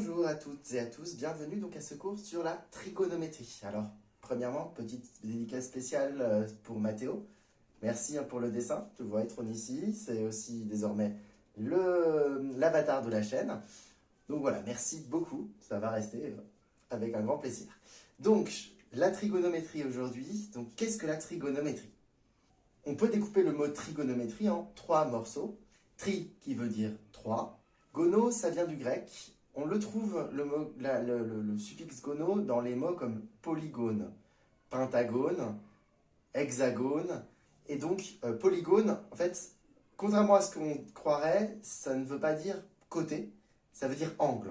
Bonjour à toutes et à tous, bienvenue donc à ce cours sur la trigonométrie. Alors, premièrement, petite dédicace spéciale pour Mathéo. Merci pour le dessin, tu vois, il trône ici, c'est aussi désormais l'avatar de la chaîne. Donc voilà, merci beaucoup, ça va rester avec un grand plaisir. Donc, la trigonométrie aujourd'hui, donc qu'est-ce que la trigonométrie? On peut découper le mot trigonométrie en 3 morceaux. Tri qui veut dire 3. Gono, ça vient du grec. On le trouve, le suffixe gono, dans les mots comme polygone, pentagone, hexagone. Et donc, polygone, en fait, contrairement à ce qu'on croirait, ça ne veut pas dire côté, ça veut dire angle.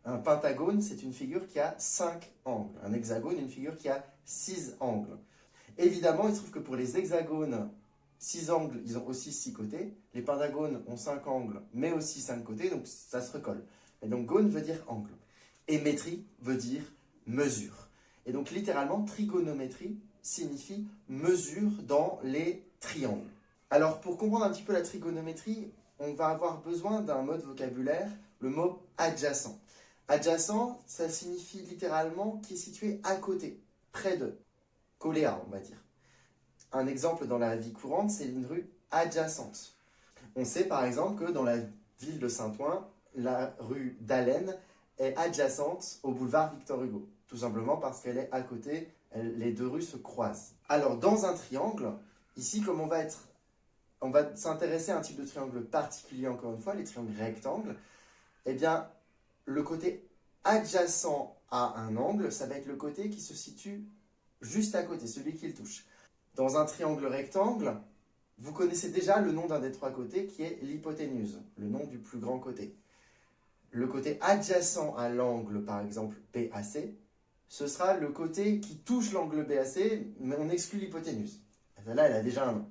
Un pentagone, c'est une figure qui a 5 angles. Un hexagone, une figure qui a 6 angles. Évidemment, il se trouve que pour les hexagones, 6 angles, ils ont aussi 6 côtés. Les pentagones ont 5 angles, mais aussi 5 côtés, donc ça se recolle. Et donc, gone veut dire angle. Et métrie veut dire mesure. Et donc, littéralement, trigonométrie signifie mesure dans les triangles. Alors, pour comprendre un petit peu la trigonométrie, on va avoir besoin d'un mot de vocabulaire, le mot adjacent. Adjacent, ça signifie littéralement qui est situé à côté, près de, collé à, on va dire. Un exemple dans la vie courante, c'est une rue adjacente. On sait par exemple que dans la ville de Saint-Ouen, la rue d'Allen est adjacente au boulevard Victor Hugo. Tout simplement parce qu'elle est à côté, les deux rues se croisent. Alors dans un triangle, ici comme on va s'intéresser à un type de triangle particulier encore une fois, les triangles rectangles, eh bien le côté adjacent à un angle, ça va être le côté qui se situe juste à côté, celui qui le touche. Dans un triangle rectangle, vous connaissez déjà le nom d'un des 3 côtés qui est l'hypoténuse, le nom du plus grand côté. Le côté adjacent à l'angle, par exemple BAC, ce sera le côté qui touche l'angle BAC, mais on exclut l'hypoténuse. Là, elle a déjà un nom.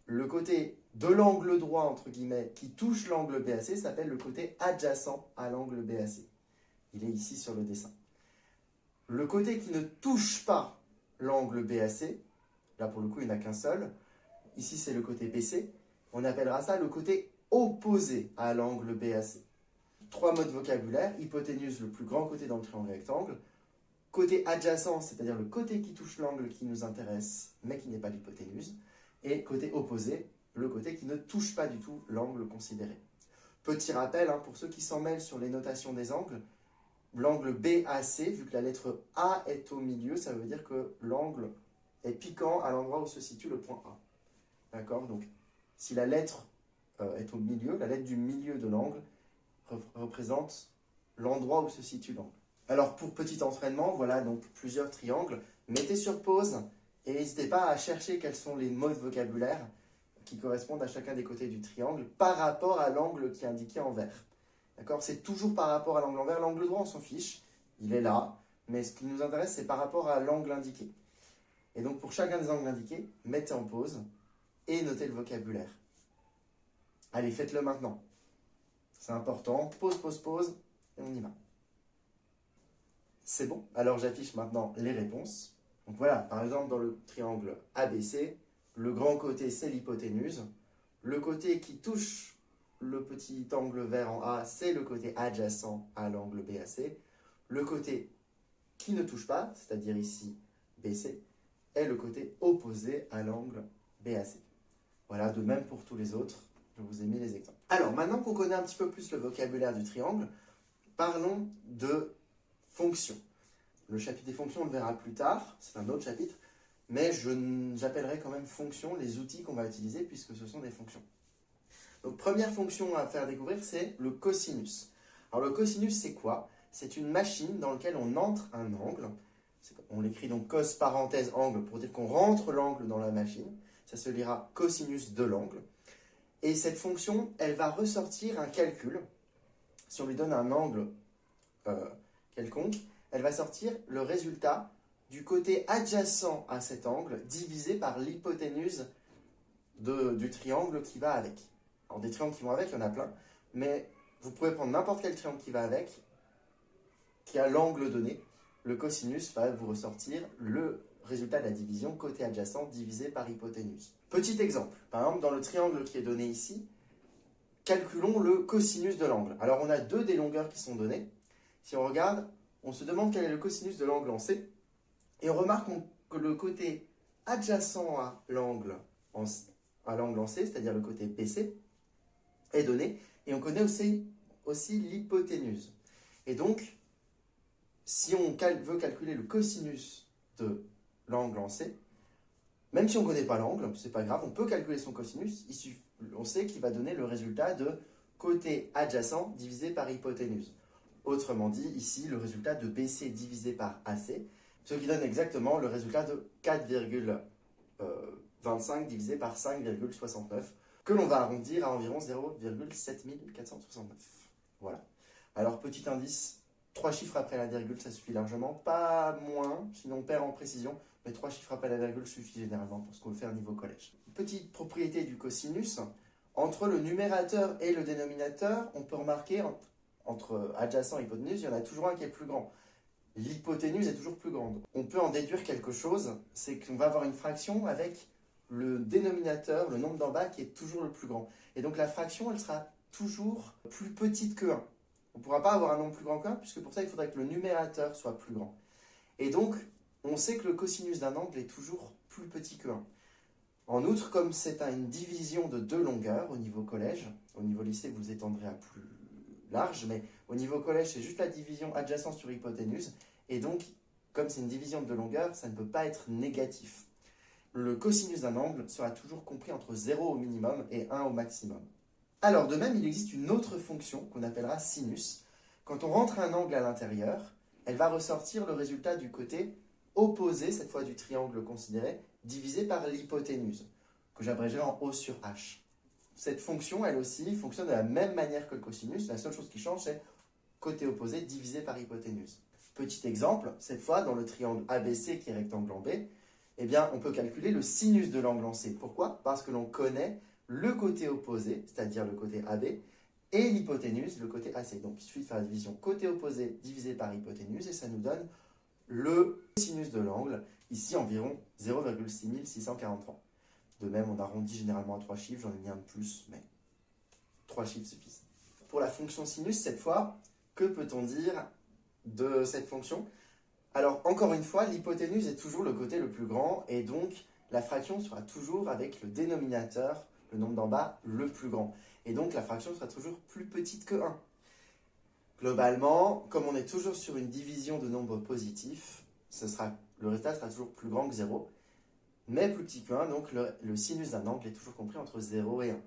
Le côté de l'angle droit, entre guillemets, qui touche l'angle BAC, s'appelle le côté adjacent à l'angle BAC. Il est ici sur le dessin. Le côté qui ne touche pas l'angle BAC, là pour le coup il n'y en a qu'un seul, ici c'est le côté BC, on appellera ça le côté opposé à l'angle BAC. 3 mots de vocabulaire, hypoténuse, le plus grand côté dans le triangle rectangle, côté adjacent, c'est-à-dire le côté qui touche l'angle qui nous intéresse, mais qui n'est pas l'hypoténuse, et côté opposé, le côté qui ne touche pas du tout l'angle considéré. Petit rappel, pour ceux qui s'en mêlent sur les notations des angles, l'angle BAC, vu que la lettre A est au milieu, ça veut dire que l'angle est piquant à l'endroit où se situe le point A. D'accord? Donc, si la lettre est au milieu, la lettre du milieu de l'angle représente l'endroit où se situe l'angle. Alors, pour petit entraînement, voilà donc plusieurs triangles. Mettez sur pause et n'hésitez pas à chercher quels sont les mots de vocabulaire qui correspondent à chacun des côtés du triangle par rapport à l'angle qui est indiqué en vert. D'accord? C'est toujours par rapport à l'angle en vert. L'angle droit, on s'en fiche, il est là, mais ce qui nous intéresse, c'est par rapport à l'angle indiqué. Et donc, pour chacun des angles indiqués, mettez en pause et notez le vocabulaire. Allez, faites-le maintenant. C'est important. Pause, pause, pause, et on y va. C'est bon? Alors, j'affiche maintenant les réponses. Donc voilà, par exemple, dans le triangle ABC, le grand côté, c'est l'hypoténuse. Le côté qui touche le petit angle vert en A, c'est le côté adjacent à l'angle BAC. Le côté qui ne touche pas, c'est-à-dire ici BC, est le côté opposé à l'angle BAC. Voilà, de même pour tous les autres, je vous ai mis les exemples. Alors, maintenant qu'on connaît un petit peu plus le vocabulaire du triangle, parlons de fonctions. Le chapitre des fonctions, on le verra plus tard, c'est un autre chapitre, mais j'appellerai quand même fonctions les outils qu'on va utiliser puisque ce sont des fonctions. Donc, première fonction à faire découvrir, c'est le cosinus. Alors, le cosinus, c'est quoi? C'est une machine dans laquelle on entre un angle. On l'écrit donc cos parenthèse angle pour dire qu'on rentre l'angle dans la machine. Ça se lira cosinus de l'angle. Et cette fonction, elle va ressortir un calcul. Si on lui donne un angle quelconque, elle va sortir le résultat du côté adjacent à cet angle divisé par l'hypoténuse du triangle qui va avec. Alors des triangles qui vont avec, il y en a plein, mais vous pouvez prendre n'importe quel triangle qui va avec, qui a l'angle donné. Le cosinus va vous ressortir le résultat de la division côté adjacent divisé par hypoténuse. Petit exemple, par exemple dans le triangle qui est donné ici, calculons le cosinus de l'angle. Alors on a 2 des longueurs qui sont données, Si on regarde, on se demande quel est le cosinus de l'angle en C, et on remarque que le côté adjacent à l'angle en C, c'est-à-dire le côté BC, est donné, et on connaît aussi l'hypoténuse. Et donc, si on veut calculer le cosinus de l'angle en C, même si on ne connaît pas l'angle, c'est pas grave, on peut calculer son cosinus, on sait qu'il va donner le résultat de côté adjacent divisé par hypoténuse. Autrement dit, ici, le résultat de BC divisé par AC, ce qui donne exactement le résultat de 4,25 divisé par 5,69, que l'on va arrondir à environ 0,7469. Voilà. Alors, petit indice, 3 chiffres après la virgule, ça suffit largement. Pas moins, sinon on perd en précision, mais 3 chiffres après la virgule suffit généralement pour ce qu'on veut faire niveau collège. Petite propriété du cosinus, entre le numérateur et le dénominateur, on peut remarquer, entre adjacent et hypoténuse, il y en a toujours un qui est plus grand. L'hypoténuse est toujours plus grande. On peut en déduire quelque chose, c'est qu'on va avoir une fraction avec le dénominateur, le nombre d'en bas, qui est toujours le plus grand. Et donc la fraction, elle sera toujours plus petite que 1. On ne pourra pas avoir un nombre plus grand que 1, puisque pour ça, il faudrait que le numérateur soit plus grand. Et donc, on sait que le cosinus d'un angle est toujours plus petit que 1. En outre, comme c'est une division de 2 longueurs au niveau collège, au niveau lycée, vous étendrez à plus large, mais au niveau collège, c'est juste la division adjacent sur hypoténuse. Et donc, comme c'est une division de 2 longueurs, ça ne peut pas être négatif. Le cosinus d'un angle sera toujours compris entre 0 au minimum et 1 au maximum. Alors, de même, il existe une autre fonction qu'on appellera sinus. Quand on rentre un angle à l'intérieur, elle va ressortir le résultat du côté opposé, cette fois du triangle considéré, divisé par l'hypoténuse, que j'abrégerai en O sur H. Cette fonction, elle aussi, fonctionne de la même manière que le cosinus. La seule chose qui change, c'est côté opposé divisé par hypoténuse. Petit exemple, cette fois, dans le triangle ABC qui est rectangle en B, eh bien, on peut calculer le sinus de l'angle en C. Pourquoi? Parce que l'on connaît le côté opposé, c'est-à-dire le côté AB, et l'hypoténuse, le côté AC. Donc, il suffit de faire la division côté opposé divisé par hypoténuse, et ça nous donne le sinus de l'angle, ici environ 0,6643. De même, on arrondit généralement à 3 chiffres, j'en ai mis un de plus, mais 3 chiffres suffisent. Pour la fonction sinus, cette fois, que peut-on dire de cette fonction? Alors, encore une fois, l'hypoténuse est toujours le côté le plus grand, et donc la fraction sera toujours avec le dénominateur, le nombre d'en bas, le plus grand. Et donc, la fraction sera toujours plus petite que 1. Globalement, comme on est toujours sur une division de nombres positifs, le résultat sera toujours plus grand que 0, mais plus petit que 1, donc le sinus d'un angle est toujours compris entre 0 et 1.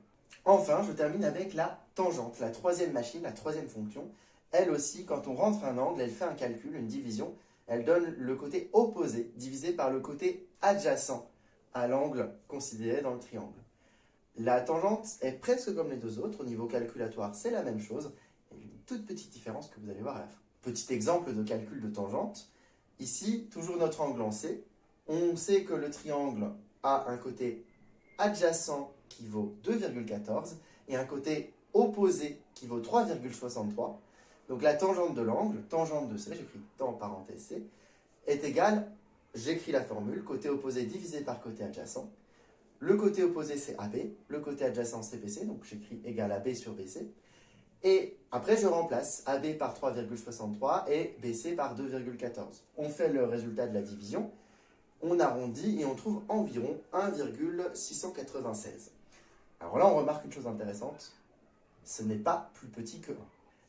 Enfin, je termine avec la tangente, la troisième machine, la troisième fonction. Elle aussi, quand on rentre un angle, elle fait un calcul, une division, elle donne le côté opposé divisé par le côté adjacent à l'angle considéré dans le triangle. La tangente est presque comme les deux autres, au niveau calculatoire, c'est la même chose. Il y a une toute petite différence que vous allez voir à la fin. Petit exemple de calcul de tangente. Ici, toujours notre angle en C. On sait que le triangle a un côté adjacent qui vaut 2,14 et un côté opposé qui vaut 3,63. Donc la tangente de l'angle, tangente de C, j'écris en parenthèse C, est égale, j'écris la formule, côté opposé divisé par côté adjacent. Le côté opposé c'est AB, le côté adjacent c'est BC, donc j'écris égal AB sur BC. Et après, je remplace AB par 3,63 et BC par 2,14. On fait le résultat de la division, on arrondit et on trouve environ 1,696. Alors là, on remarque une chose intéressante, ce n'est pas plus petit que 1.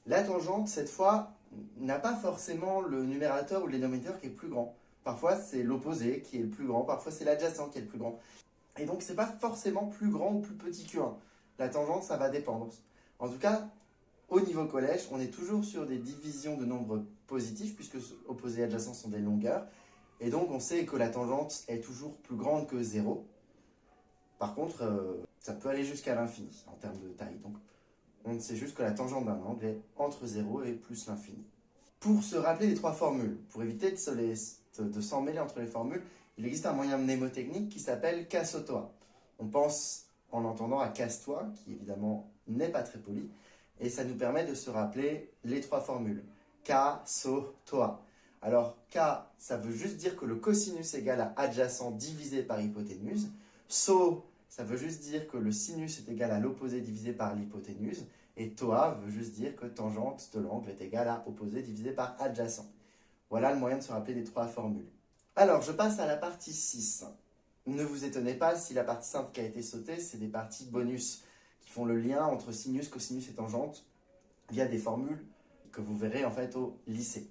La tangente, cette fois, n'a pas forcément le numérateur ou le dénominateur qui est plus grand. Parfois, c'est l'opposé qui est le plus grand, parfois c'est l'adjacent qui est le plus grand. Et donc, ce n'est pas forcément plus grand ou plus petit que 1. La tangente, ça va dépendre. En tout cas, au niveau collège, on est toujours sur des divisions de nombres positifs, puisque opposés et adjacents sont des longueurs. Et donc, on sait que la tangente est toujours plus grande que 0. Par contre, ça peut aller jusqu'à l'infini en termes de taille. Donc, on sait juste que la tangente d'un angle est entre 0 et plus l'infini. Pour se rappeler les trois formules, pour éviter de s'en mêler entre les formules, il existe un moyen mnémotechnique qui s'appelle casse-toi. On pense en l'entendant à casse-toi, qui évidemment n'est pas très poli, et ça nous permet de se rappeler les trois formules. Ca-so-toi. Alors, K, ça veut juste dire que le cosinus égale à adjacent divisé par hypoténuse. So, ça veut juste dire que le sinus est égal à l'opposé divisé par l'hypoténuse. Et TOA veut juste dire que tangente de l'angle est égale à opposé divisé par adjacent. Voilà le moyen de se rappeler des trois formules. Alors, je passe à la partie 6. Ne vous étonnez pas si la partie simple qui a été sautée, c'est des parties bonus qui font le lien entre sinus, cosinus et tangente via des formules que vous verrez en fait au lycée.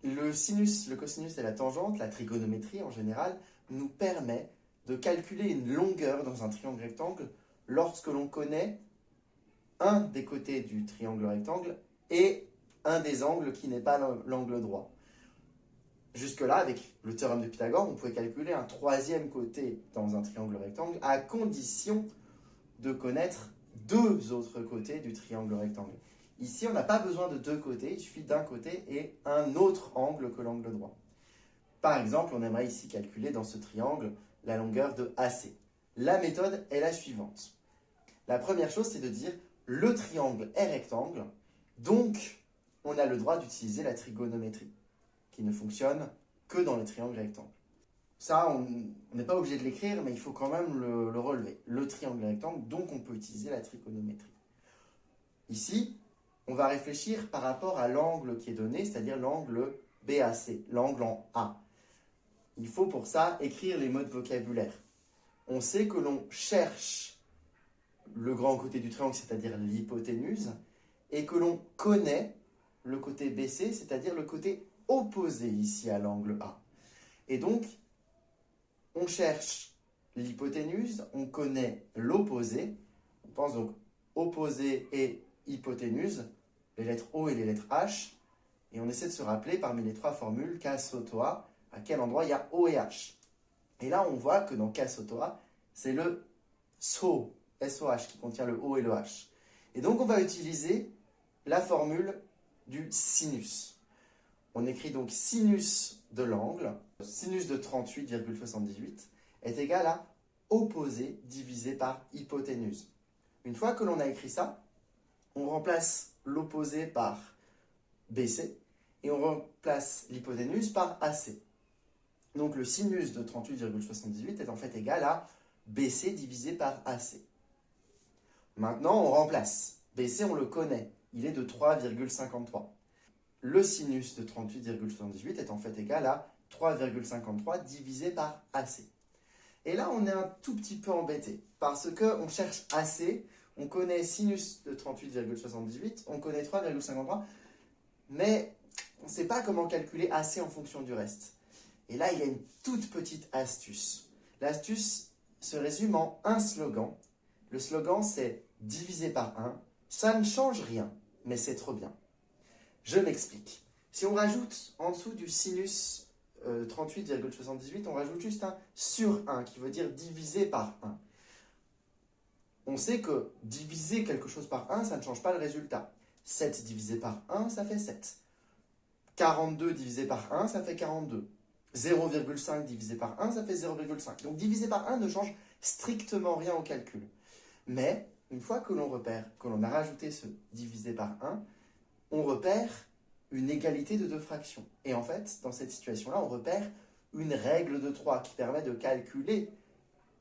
Le sinus, le cosinus et la tangente, la trigonométrie en général, nous permet de calculer une longueur dans un triangle rectangle lorsque l'on connaît un des côtés du triangle rectangle et un des angles qui n'est pas l'angle droit. Jusque-là, avec le théorème de Pythagore, on pouvait calculer un troisième côté dans un triangle rectangle à condition de connaître deux autres côtés du triangle rectangle. Ici, on n'a pas besoin de deux côtés, il suffit d'un côté et un autre angle que l'angle droit. Par exemple, on aimerait ici calculer dans ce triangle la longueur de AC. La méthode est la suivante. La première chose, c'est de dire le triangle est rectangle, donc on a le droit d'utiliser la trigonométrie, qui ne fonctionne que dans les triangles rectangles. Ça, on n'est pas obligé de l'écrire, mais il faut quand même le relever. Le triangle est rectangle, donc on peut utiliser la trigonométrie. Ici, on va réfléchir par rapport à l'angle qui est donné, c'est-à-dire l'angle BAC, l'angle en A. Il faut pour ça écrire les mots de vocabulaire. On sait que l'on cherche le grand côté du triangle, c'est-à-dire l'hypoténuse, et que l'on connaît le côté BC, c'est-à-dire le côté opposé ici à l'angle A. Et donc, on cherche l'hypoténuse, on connaît l'opposé, on pense donc opposé et hypoténuse, les lettres O et les lettres H, et on essaie de se rappeler parmi les trois formules K-SO-TOA, à quel endroit il y a O et H. Et là, on voit que dans K-SO-TOA, c'est le SO, SOH, qui contient le O et le H. Et donc, on va utiliser la formule du sinus. On écrit donc sinus de l'angle, sinus de 38,78 est égal à opposé divisé par hypoténuse. Une fois que l'on a écrit ça, on remplace l'opposé par BC et on remplace l'hypoténuse par AC. Donc le sinus de 38,78 est en fait égal à BC divisé par AC. Maintenant, on remplace. BC, on le connaît, il est de 3,53. Le sinus de 38,78 est en fait égal à 3,53 divisé par AC. Et là, on est un tout petit peu embêté, parce qu'on cherche AC, on connaît sinus de 38,78, on connaît 3,53, mais on ne sait pas comment calculer AC en fonction du reste. Et là, il y a une toute petite astuce. L'astuce se résume en un slogan. Le slogan, c'est divisé par 1. Ça ne change rien, mais c'est trop bien. Je m'explique. Si on rajoute en dessous du sinus 38,78, on rajoute juste un sur 1, qui veut dire divisé par 1. On sait que diviser quelque chose par 1, ça ne change pas le résultat. 7 divisé par 1, ça fait 7. 42 divisé par 1, ça fait 42. 0,5 divisé par 1, ça fait 0,5. Donc divisé par 1 ne change strictement rien au calcul. Mais une fois que l'on repère, que l'on a rajouté ce divisé par 1, on repère une égalité de deux fractions. Et en fait, dans cette situation-là, on repère une règle de 3 qui permet de calculer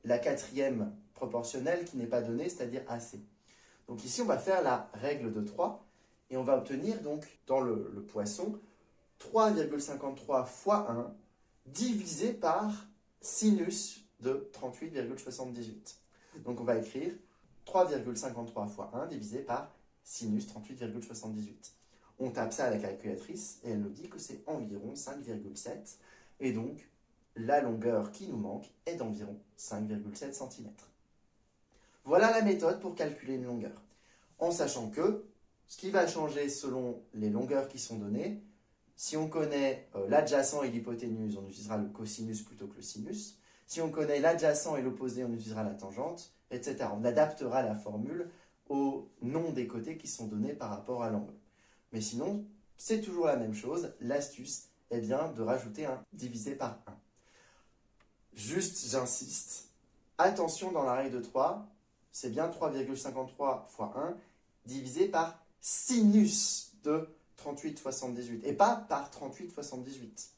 la quatrième proportionnelle qui n'est pas donnée, c'est-à-dire AC. Donc ici, on va faire la règle de 3 et on va obtenir donc dans le poisson 3,53 fois 1 divisé par sinus de 38,78. Donc on va écrire 3,53 fois 1 divisé par sinus 38,78. On tape ça à la calculatrice et elle nous dit que c'est environ 5,7. Et donc, la longueur qui nous manque est d'environ 5,7 cm. Voilà la méthode pour calculer une longueur. En sachant que ce qui va changer selon les longueurs qui sont données, si on connaît l'adjacent et l'hypoténuse, on utilisera le cosinus plutôt que le sinus. Si on connaît l'adjacent et l'opposé, on utilisera la tangente, etc. On adaptera la formule au nom des côtés qui sont donnés par rapport à l'angle. Mais sinon, c'est toujours la même chose. L'astuce est bien de rajouter un divisé par 1. Juste, j'insiste, attention dans la règle de 3, c'est bien 3,53 fois 1 divisé par sinus de 38,78 et pas par 38,78.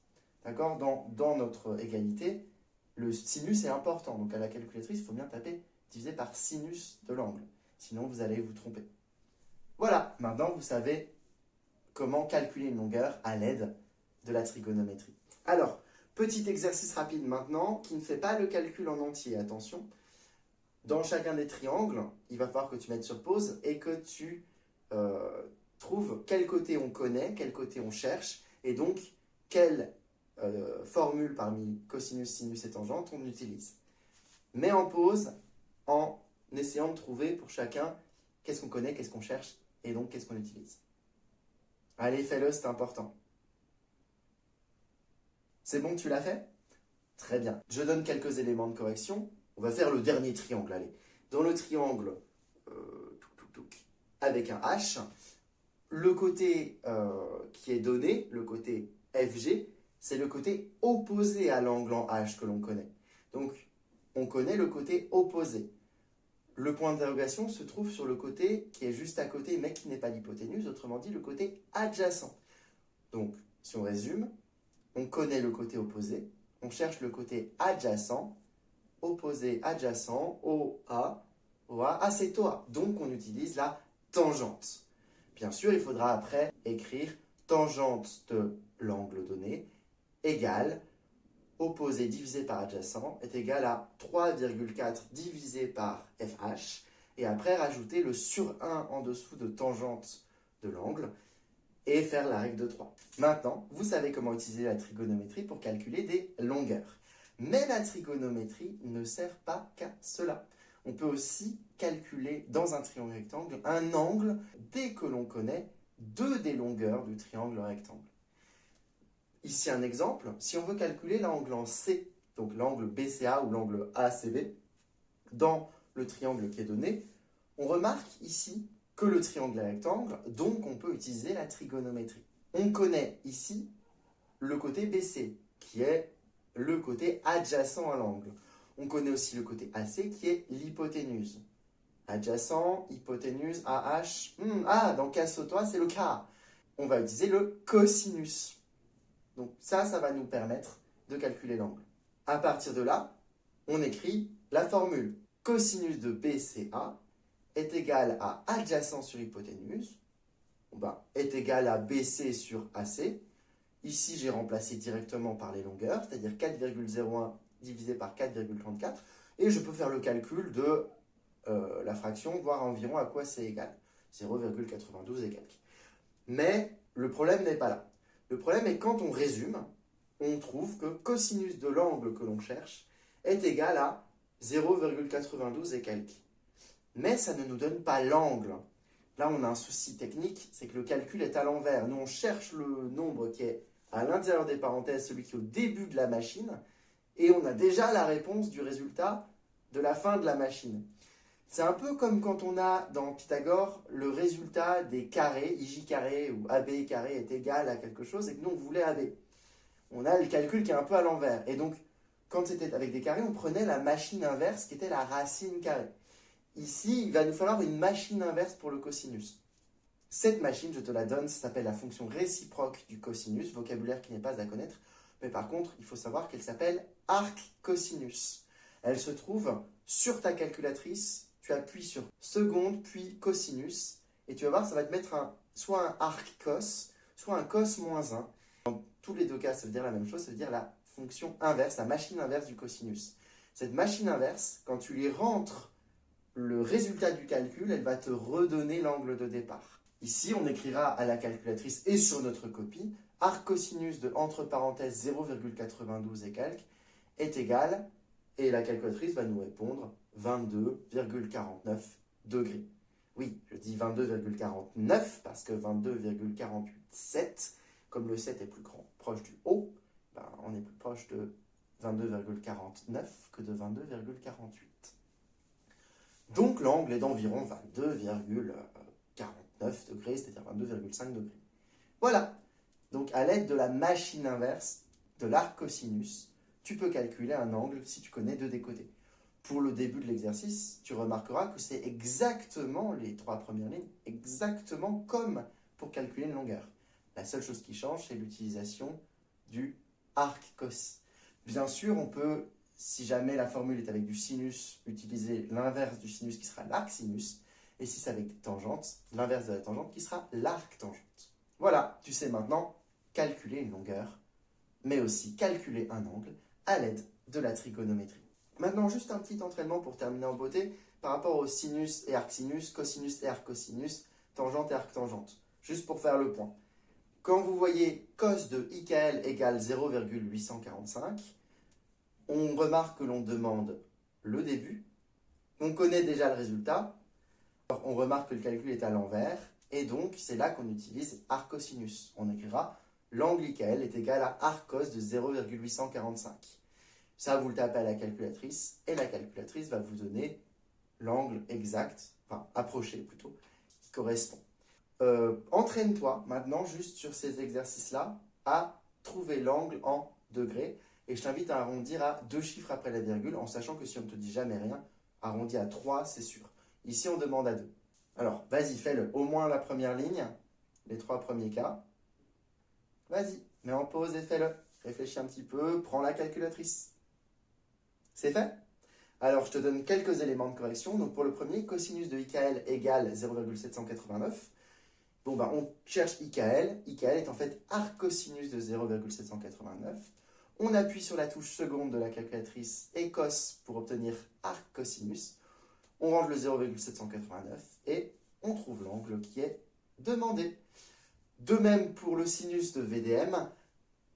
D'accord ? Dans notre égalité, le sinus est important. Donc à la calculatrice, il faut bien taper divisé par sinus de l'angle. Sinon, vous allez vous tromper. Voilà, maintenant vous savez comment calculer une longueur à l'aide de la trigonométrie. Alors, petit exercice rapide maintenant qui ne fait pas le calcul en entier, attention. Dans chacun des triangles, il va falloir que tu mettes sur pause et que tu trouves quel côté on connaît, quel côté on cherche, et donc quelle formule parmi cosinus, sinus et tangente on utilise. Mets en pause en essayant de trouver pour chacun qu'est-ce qu'on connaît, qu'est-ce qu'on cherche, et donc qu'est-ce qu'on utilise. Allez, fais-le, c'est important. C'est bon, tu l'as fait? Très bien. Je donne quelques éléments de correction. On va faire le dernier triangle, allez. Dans le triangle avec un H, le côté qui est donné, le côté FG, c'est le côté opposé à l'angle en H que l'on connaît. Donc, on connaît le côté opposé. Le point d'interrogation se trouve sur le côté qui est juste à côté, mais qui n'est pas l'hypoténuse, autrement dit, le côté adjacent. Donc, si on résume, on connaît le côté opposé, on cherche le côté adjacent, opposé, adjacent, OA, c'est OA. Donc, on utilise la tangente. Bien sûr, il faudra après écrire tangente de l'angle donné égale opposé divisé par adjacent est égal à 3,4 divisé par FH et après rajouter le sur 1 en dessous de tangente de l'angle et faire la règle de 3. Maintenant, vous savez comment utiliser la trigonométrie pour calculer des longueurs. Mais la trigonométrie ne sert pas qu'à cela. On peut aussi calculer dans un triangle rectangle un angle dès que l'on connaît deux des longueurs du triangle rectangle. Ici un exemple, si on veut calculer l'angle en C, donc l'angle BCA ou l'angle ACB, dans le triangle qui est donné, on remarque ici que le triangle est rectangle, donc on peut utiliser la trigonométrie. On connaît ici le côté BC, qui est le côté adjacent à l'angle. On connaît aussi le côté AC, qui est l'hypoténuse. Adjacent, hypoténuse, AH. Dans cas sautois, c'est le cas. On va utiliser le cosinus. Donc ça va nous permettre de calculer l'angle. À partir de là, on écrit la formule. Cosinus de BCA est égal à adjacent sur hypoténuse, est égal à BC sur AC. Ici, j'ai remplacé directement par les longueurs, c'est-à-dire 4,01 divisé par 4,34. Et je peux faire le calcul de la fraction, voir environ à quoi c'est égal. 0,92 et quelques. Mais le problème n'est pas là. Le problème est quand on résume, on trouve que cosinus de l'angle que l'on cherche est égal à 0,92 et quelques. Mais ça ne nous donne pas l'angle. Là, on a un souci technique, c'est que le calcul est à l'envers. Nous, on cherche le nombre qui est à l'intérieur des parenthèses, celui qui est au début de la machine, et on a déjà la réponse du résultat de la fin de la machine. C'est un peu comme quand on a dans Pythagore le résultat des carrés, IJ carré ou AB carré est égal à quelque chose et que nous on voulait AB. On a le calcul qui est un peu à l'envers. Et donc, quand c'était avec des carrés, on prenait la machine inverse qui était la racine carrée. Ici, il va nous falloir une machine inverse pour le cosinus. Cette machine, je te la donne, ça s'appelle la fonction réciproque du cosinus, vocabulaire qui n'est pas à connaître. Mais par contre, il faut savoir qu'elle s'appelle arc cosinus. Elle se trouve sur ta calculatrice. Tu appuies sur seconde, puis cosinus, et tu vas voir, ça va te mettre soit un arc cos, soit un cos moins 1. Dans tous les deux cas, ça veut dire la même chose, ça veut dire la fonction inverse, la machine inverse du cosinus. Cette machine inverse, quand tu lui rentres le résultat du calcul, elle va te redonner l'angle de départ. Ici, on écrira à la calculatrice et sur notre copie, arc cosinus de entre parenthèses 0,92 et quelques est égal, et la calculatrice va nous répondre 22,49 degrés. Oui, je dis 22,49 parce que 22,48,7, comme le 7 est plus grand, proche du haut, on est plus proche de 22,49 que de 22,48. Donc l'angle est d'environ 22,49 degrés, c'est-à-dire 22,5 degrés. Voilà. Donc à l'aide de la machine inverse de l'arc cosinus, tu peux calculer un angle si tu connais deux des côtés. Pour le début de l'exercice, tu remarqueras que c'est exactement les trois premières lignes, exactement comme pour calculer une longueur. La seule chose qui change, c'est l'utilisation du arc cos. Bien sûr, on peut, si jamais la formule est avec du sinus, utiliser l'inverse du sinus qui sera l'arc sinus. Et si c'est avec des tangentes, l'inverse de la tangente qui sera l'arc-tangente. Voilà, tu sais maintenant calculer une longueur, mais aussi calculer un angle à l'aide de la trigonométrie. Maintenant, juste un petit entraînement pour terminer en beauté par rapport au sinus et arcsinus, cosinus et arccosinus, tangente et arctangente. Juste pour faire le point. Quand vous voyez cos de IKL égale 0,845, on remarque que l'on demande le début, on connaît déjà le résultat, on remarque que le calcul est à l'envers, et donc c'est là qu'on utilise arccosinus. On écrira l'angle IKL est égal à arccos de 0,845. Ça, vous le tapez à la calculatrice, et la calculatrice va vous donner l'angle exact, enfin approché plutôt, qui correspond. Entraîne-toi maintenant juste sur ces exercices-là à trouver l'angle en degrés, et je t'invite à arrondir à 2 chiffres après la virgule, en sachant que si on ne te dit jamais rien, arrondi à 3, c'est sûr. Ici, on demande à 2. Alors, vas-y, fais-le. Au moins la première ligne, les 3 premiers cas. Vas-y, mets en pause et fais-le. Réfléchis un petit peu, prends la calculatrice. C'est fait? Alors, je te donne quelques éléments de correction. Donc, pour le premier, cosinus de IKL égale 0,789. Bon, ben, on cherche IKL. IKL est en fait arccosinus de 0,789. On appuie sur la touche seconde de la calculatrice et cos pour obtenir arccosinus. On range le 0,789 et on trouve l'angle qui est demandé. De même pour le sinus de VDM.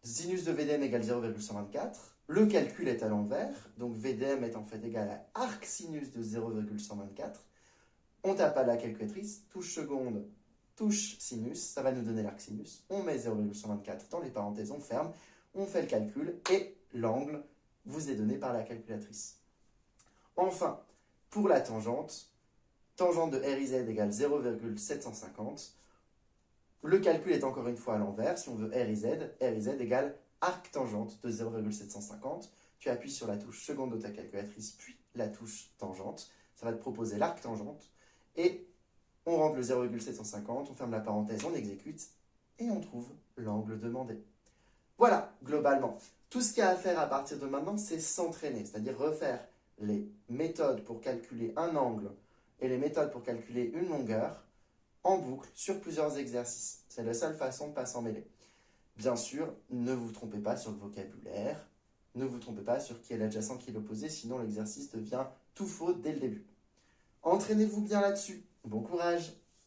Sinus de VDM égale 0,124. Le calcul est à l'envers, donc VDM est en fait égal à arcsinus de 0,124. On tape à la calculatrice, touche seconde, touche sinus, ça va nous donner l'arcsinus. On met 0,124 dans les parenthèses, on ferme, on fait le calcul et l'angle vous est donné par la calculatrice. Enfin, pour la tangente, tangente de RIZ égale 0,750. Le calcul est encore une fois à l'envers. Si on veut RIZ égale arc-tangente de 0,750. Tu appuies sur la touche seconde de ta calculatrice, puis la touche tangente. Ça va te proposer l'arc-tangente. Et on rentre le 0,750, on ferme la parenthèse, on exécute, et on trouve l'angle demandé. Voilà, globalement. Tout ce qu'il y a à faire à partir de maintenant, c'est s'entraîner, c'est-à-dire refaire les méthodes pour calculer un angle et les méthodes pour calculer une longueur en boucle sur plusieurs exercices. C'est la seule façon de ne pas s'en mêler. Bien sûr, ne vous trompez pas sur le vocabulaire, ne vous trompez pas sur qui est l'adjacent, qui est l'opposé, sinon l'exercice devient tout faux dès le début. Entraînez-vous bien là-dessus. Bon courage!